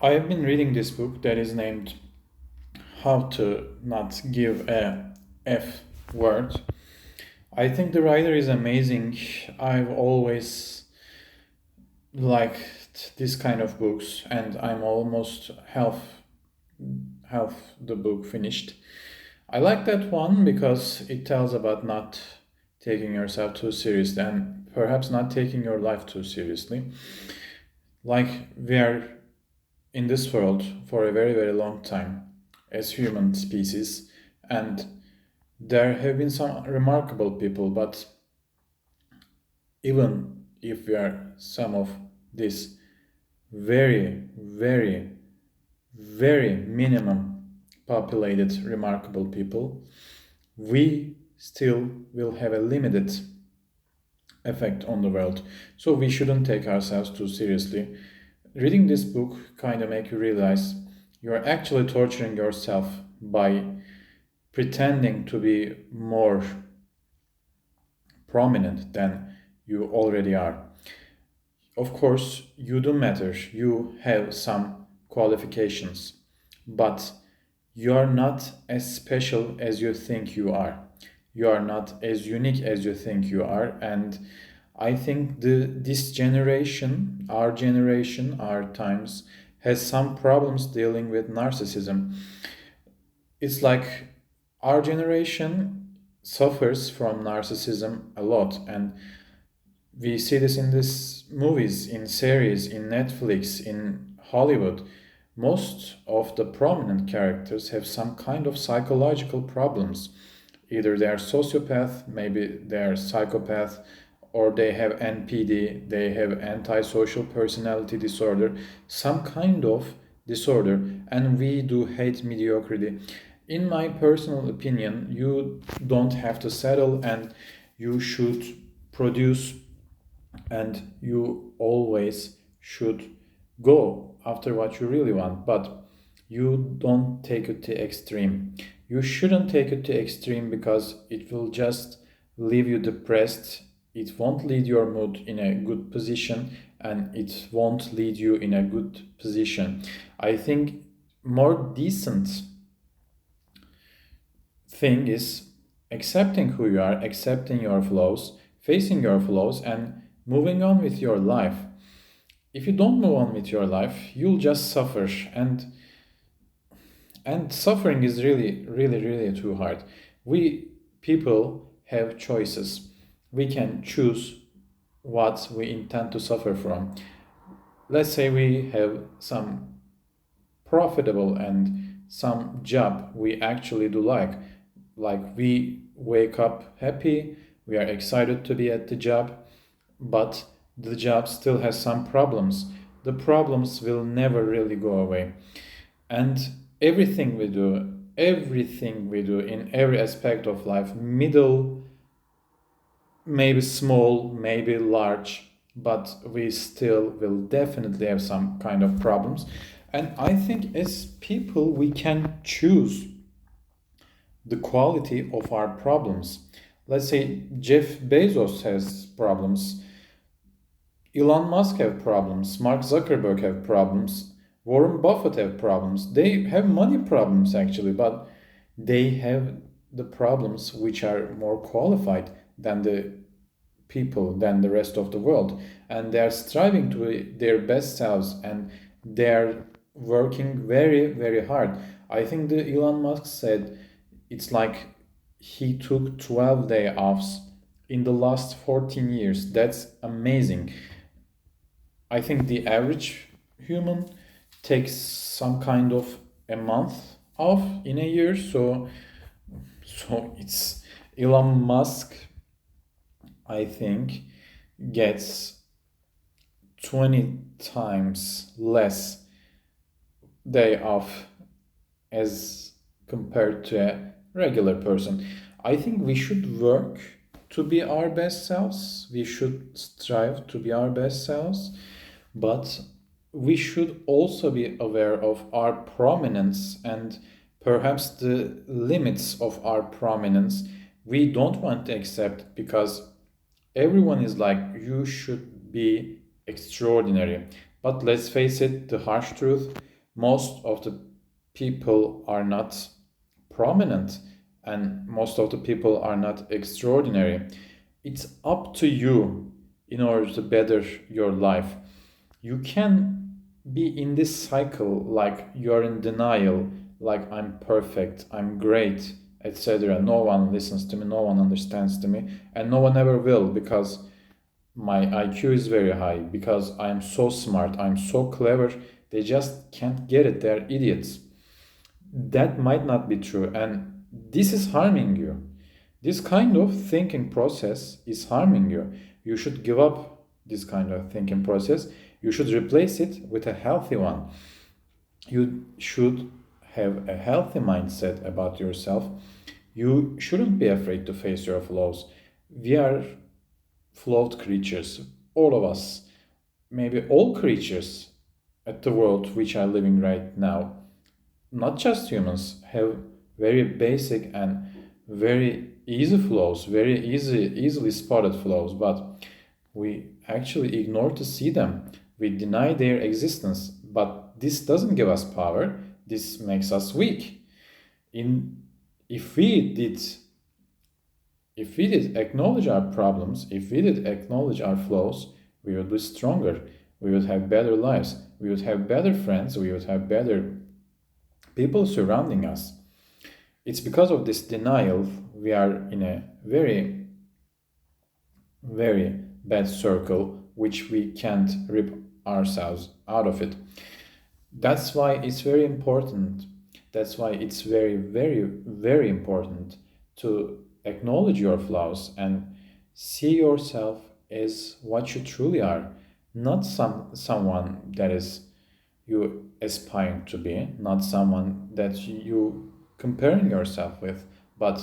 I have been reading this book that is named How to Not Give a F Word. I think the writer is amazing. I've always liked this kind of books, and I'm almost half the book finished. I like that one because it tells about not taking yourself too seriously and perhaps not taking your life too seriously. Like we are in this world for a very, very long time as human species, and there have been some remarkable people, but even if we are some of these very, very, very minimum populated remarkable people, we still will have a limited effect on the world. So we shouldn't take ourselves too seriously. Reading this book kind of make you realize you're actually torturing yourself by pretending to be more prominent than you already are. Of course, you do matter. You have some qualifications, but you are not as special as you think you are. You are not as unique as you think you are, and I think this generation, our times, has some problems dealing with narcissism. It's like our generation suffers from narcissism a lot, and we see this in these movies, in series, in Netflix, in Hollywood. Most of the prominent characters have some kind of psychological problems. Either they are sociopath, maybe they are psychopath, or they have NPD, they have antisocial personality disorder, some kind of disorder, and we do hate mediocrity. In my personal opinion, you don't have to settle, and you should produce, and you always should go after what you really want, but you don't take it to extreme. You shouldn't take it to extreme because it will just leave you depressed. It won't lead your mood in a good position, and it won't lead you in a good position. I think more decent thing is accepting who you are, accepting your flaws, facing your flaws, and moving on with your life. If you don't move on with your life, you'll just suffer, and suffering is really, really, really too hard. We people have choices. We can choose what we intend to suffer from. Let's say we have some profitable and some job we actually do like we wake up happy, we are excited to be at the job, but the job still has some problems. The problems will never really go away, and everything we do in every aspect of life, middle, maybe small, maybe large, but we still will definitely have some kind of problems. And I think as people, we can choose the quality of our problems. Let's say Jeff Bezos has problems, Elon Musk have problems, Mark Zuckerberg have problems, Warren Buffett have problems. They have money problems actually, but they have the problems which are more qualified than the people than the rest of the world, and they are striving to their best selves, and they're working very, very hard. I think the Elon Musk said it's like he took 12 day offs in the last 14 years. That's amazing. I think the average human takes some kind of a month off in a year, so it's Elon Musk, I think, gets 20 times less day off as compared to a regular person. I think we should work to be our best selves. We should strive to be our best selves, but we should also be aware of our prominence and perhaps the limits of our prominence we don't want to accept, because everyone is like, you should be extraordinary. But let's face it, the harsh truth, most of the people are not prominent, and most of the people are not extraordinary. It's up to you in order to better your life. You can be in this cycle like you're in denial, like I'm perfect, I'm great, etc. No one listens to me, no one understands to me, and no one ever will, because my IQ is very high, because I'm so smart, I'm so clever, they just can't get it, they're idiots. That might not be true, and this is harming you. This kind of thinking process is harming you. You should give up this kind of thinking process. You should replace it with a healthy one. You should have a healthy mindset about yourself. You shouldn't be afraid to face your flaws. We are flawed creatures, all of us, maybe all creatures at the world which are living right now, not just humans, have very basic and very easy flaws, very easily spotted flaws, but we actually ignore to see them. We deny their existence, but this doesn't give us power. This makes us weak. In if we did if we did acknowledge our problems, if we did acknowledge our flaws, we would be stronger. We would have better lives. We would have better friends. We would have better people surrounding us. It's because of this denial we are in a very, very bad circle which we can't rip ourselves out of it. That's why it's very important. That's why it's very, very, very important to acknowledge your flaws and see yourself as what you truly are, not someone that is you aspiring to be, not someone that you comparing yourself with, but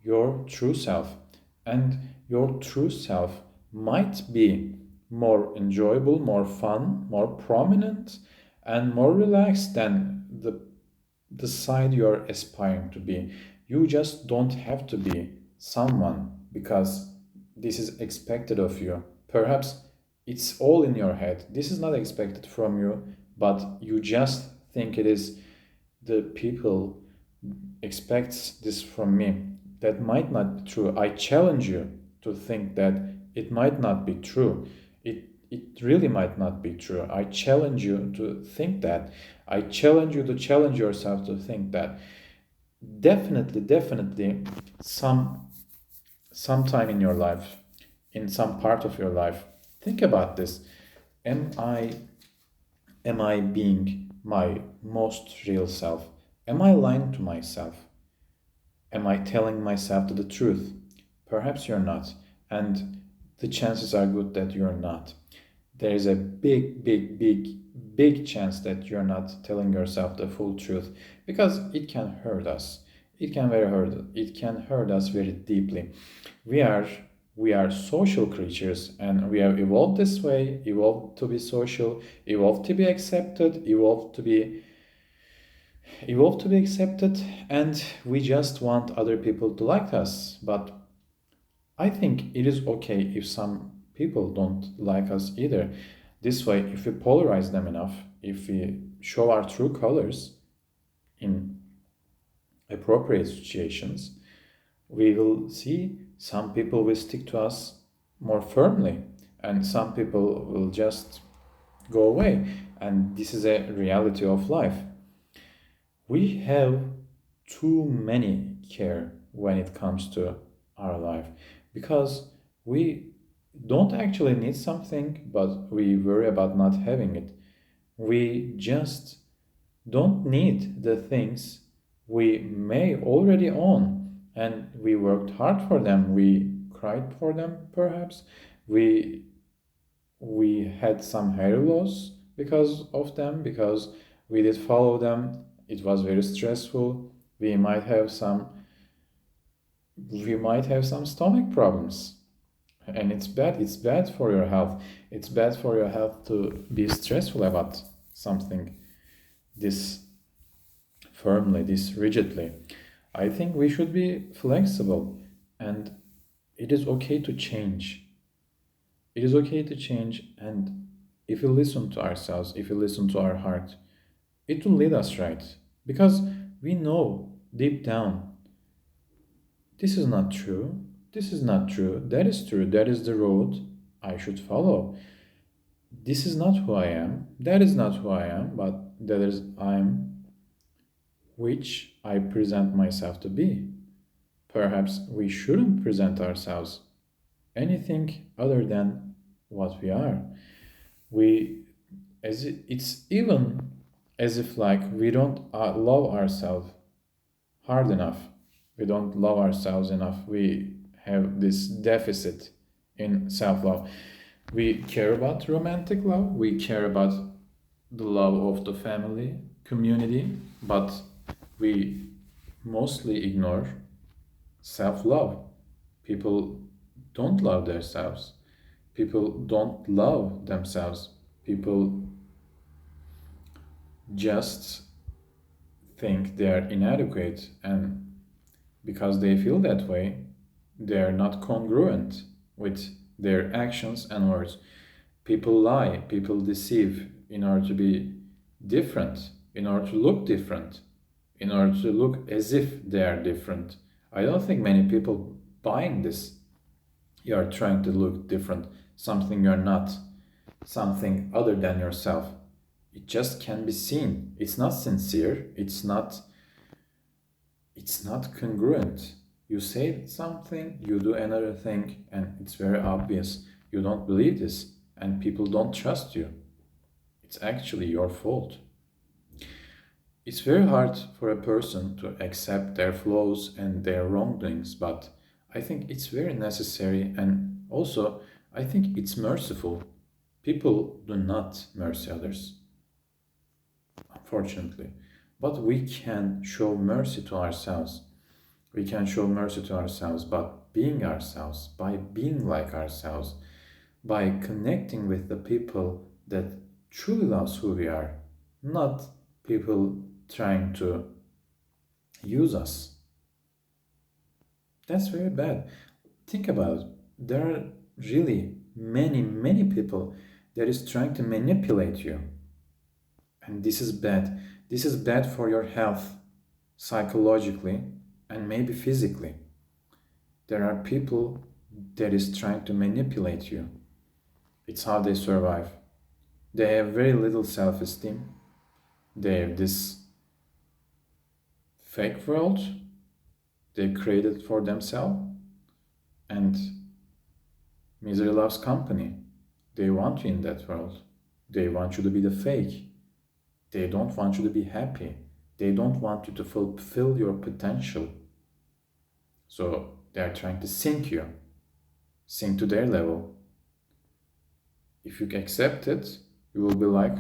your true self. And your true self might be more enjoyable, more fun, more prominent, and more relaxed than the side you're aspiring to be. You just don't have to be someone because this is expected of you. Perhaps it's all in your head. This is not expected from you, but you just think it is. The people expects this from me. That might not be true. I challenge you to think that it might not be true. It really might not be true. I challenge you to think that. I challenge you to challenge yourself to think that. Definitely, sometime in your life, in some part of your life, think about this. Am I am I being my most real self? Am I lying to myself? Am I telling myself the truth? Perhaps you're not, and the chances are good that you're not. There is a big chance that you're not telling yourself the full truth, because it can hurt us. It can hurt us very deeply. We are we are social creatures, and we have evolved this way, evolved to be social, evolved to be accepted, evolved to be accepted, and we just want other people to like us. But I think it is okay if some people don't like us either. This way, if we polarize them enough, if we show our true colors in appropriate situations, we will see some people will stick to us more firmly, and some people will just go away. And this is a reality of life. We have too many care when it comes to our life, because we don't actually need something, but we worry about not having it. We just don't need the things we may already own, and we worked hard for them. We cried for them, perhaps. We we had some hair loss because of them, because we did follow them. It was very stressful. We might have some we might have some stomach problems, and it's bad for your health. It's bad for your health to be stressful about something this firmly, this rigidly. I think we should be flexible, and it is okay to change. It is okay to change, and if we listen to ourselves, if we listen to our heart, It will lead us right. Because we know deep down, this is not true. This is not true. That is true. That is the road I should follow. This is not who I am. That is not who I am, but that is I am which I present myself to be. Perhaps we shouldn't present ourselves anything other than what we are. We, it's even as if like we don't love ourselves hard enough. We don't love ourselves enough. We have this deficit in self-love. We care about romantic love. We care about the love of the family, community, but we mostly ignore self-love. People don't love themselves. People don't love themselves. People just think they are inadequate, and because they feel that way, they are not congruent with their actions and words. People lie, people deceive in order to be different, in order to look different, in order to look as if they are different. I don't think many people buying this. You are trying to look different, something you're not, something other than yourself. It just can be seen. It's not sincere. It's not congruent. You say something, you do another thing, and it's very obvious. You don't believe this, and people don't trust you. It's actually your fault. It's very hard for a person to accept their flaws and their wrongdoings, but I think it's very necessary, and also I think it's merciful. People do not mercy others, unfortunately. But we can show mercy to ourselves. We can show mercy to ourselves by being like ourselves, by connecting with the people that truly loves who we are, not people trying to use us. That's very bad. Think about it. There are really many, many people that is trying to manipulate you. And this is bad. This is bad for your health, psychologically, and maybe physically. There are people that is trying to manipulate you. It's how they survive. They have very little self-esteem. They have this fake world they created for themselves, and misery loves company. They want you in that world. They want you to be the fake. They don't want you to be happy. They don't want you to fulfill your potential. So they are trying to sink to their level. If you accept it, you will be like,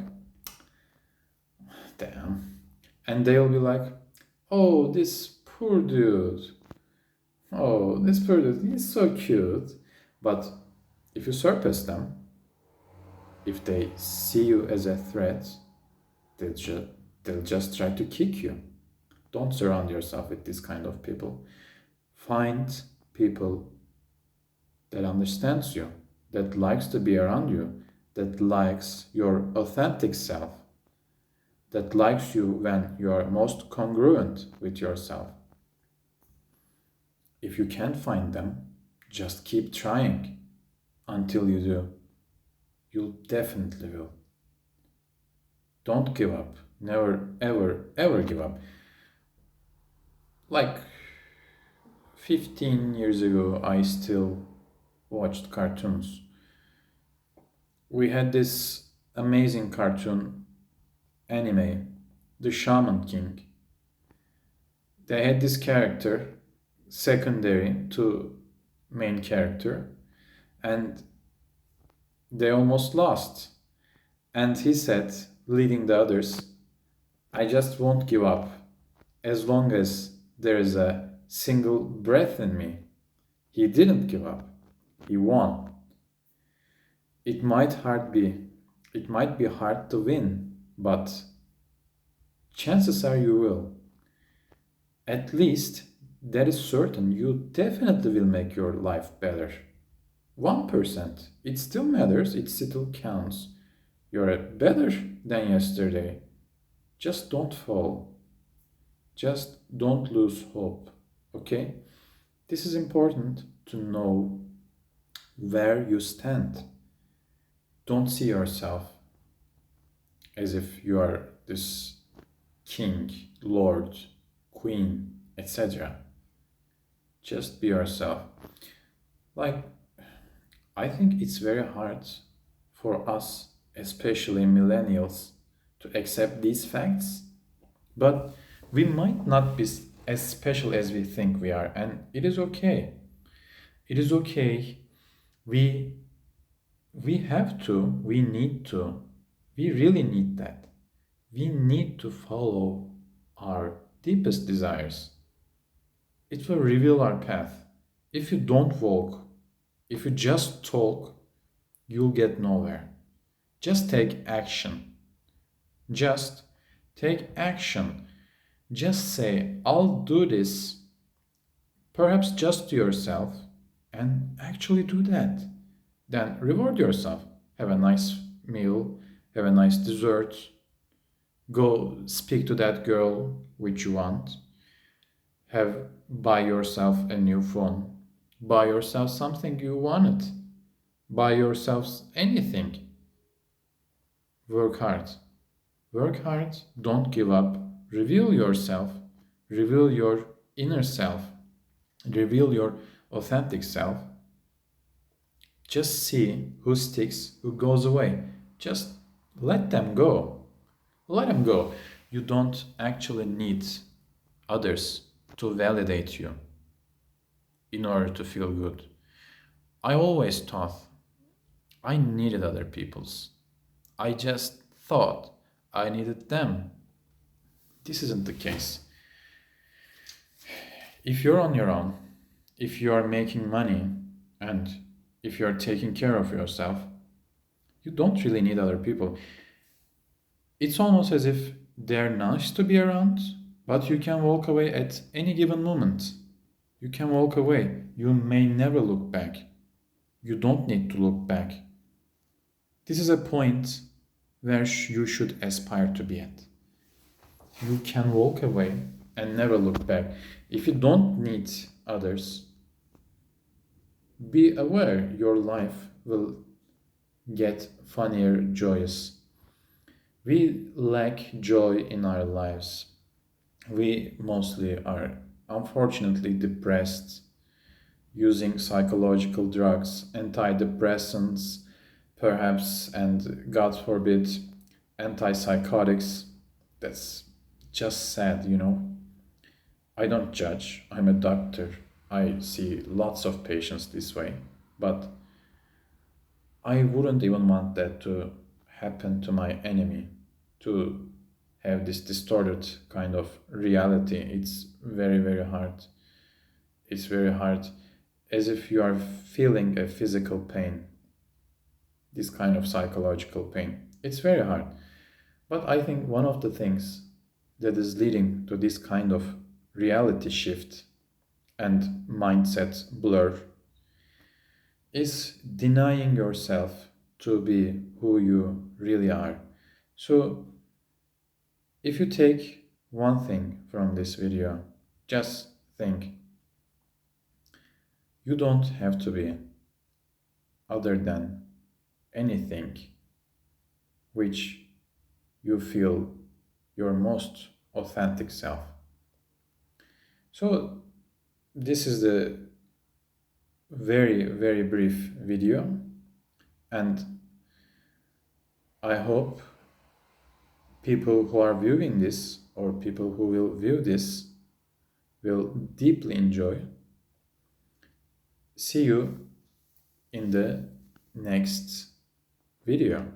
damn. And they'll be like, oh, this poor dude. Oh, this poor dude, he's so cute. But if you surpass them, if they see you as a threat, they'll just try to kick you. Don't surround yourself with this kind of people. Find people that understands you, that likes to be around you, that likes your authentic self, that likes you when you are most congruent with yourself. If you can't find them, just keep trying until you do. You definitely will. Don't give up. Never, ever, ever give up. Like 15 years ago, I still watched cartoons. We had this amazing cartoon anime, The Shaman King. They had this character, secondary to main character, and they almost lost. And he said, leading the others, I just won't give up as long as there is a single breath in me. He didn't give up. He won. It might hard be it might be hard to win, but chances are you will. At least that is certain you definitely will make your life better. 1%. It still matters, it still counts. You're better than yesterday. Just don't fall. Just don't lose hope. Okay? This is important to know where you stand. Don't see yourself as if you are this king, lord, queen, etc. Just be yourself. Like, I think it's very hard for us, especially millennials, to accept these facts, but we might not be as special as we think we are, and it is okay. It is okay. We we have to, we need to, we really need that. We need to follow our deepest desires. It will reveal our path. If you don't walk, if you just talk, you'll get nowhere. Just take action. Just take action. Just say, I'll do this. Perhaps just to yourself, and actually do that. Then reward yourself. Have a nice meal, have a nice dessert, go speak to that girl which you want, have buy yourself a new phone, buy yourself something you wanted, buy yourself anything. Work hard. Work hard, don't give up, reveal yourself, reveal your inner self, reveal your authentic self. Just see who sticks, who goes away. Just let them go. Let them go. You don't actually need others to validate you in order to feel good. I always thought I needed other people's. I just thought I needed them. This isn't the case. If you're on your own, if you are making money, and if you are taking care of yourself, you don't really need other people. It's almost as if they're nice to be around, but you can walk away at any given moment. You can walk away. You may never look back. You don't need to look back. This is a point where you should aspire to be at. You can walk away and never look back. If you don't need others, be aware your life will get funnier, joyous. We lack joy in our lives. We mostly are unfortunately depressed, using psychological drugs, antidepressants, perhaps, and God forbid, antipsychotics. That's just sad, you know. I don't judge, I'm a doctor. I see lots of patients this way, but I wouldn't even want that to happen to my enemy, to have this distorted kind of reality. It's very, very hard. It's very hard, as if you are feeling a physical pain, this kind of psychological pain. It's very hard. But I think one of the things that is leading to this kind of reality shift and mindset blur is denying yourself to be who you really are. So, if you take one thing from this video, just think you don't have to be other than anything which you feel your most authentic self. So, this is the very, very brief video, and I hope people who are viewing this or people who will view this will deeply enjoy. See you in the next video.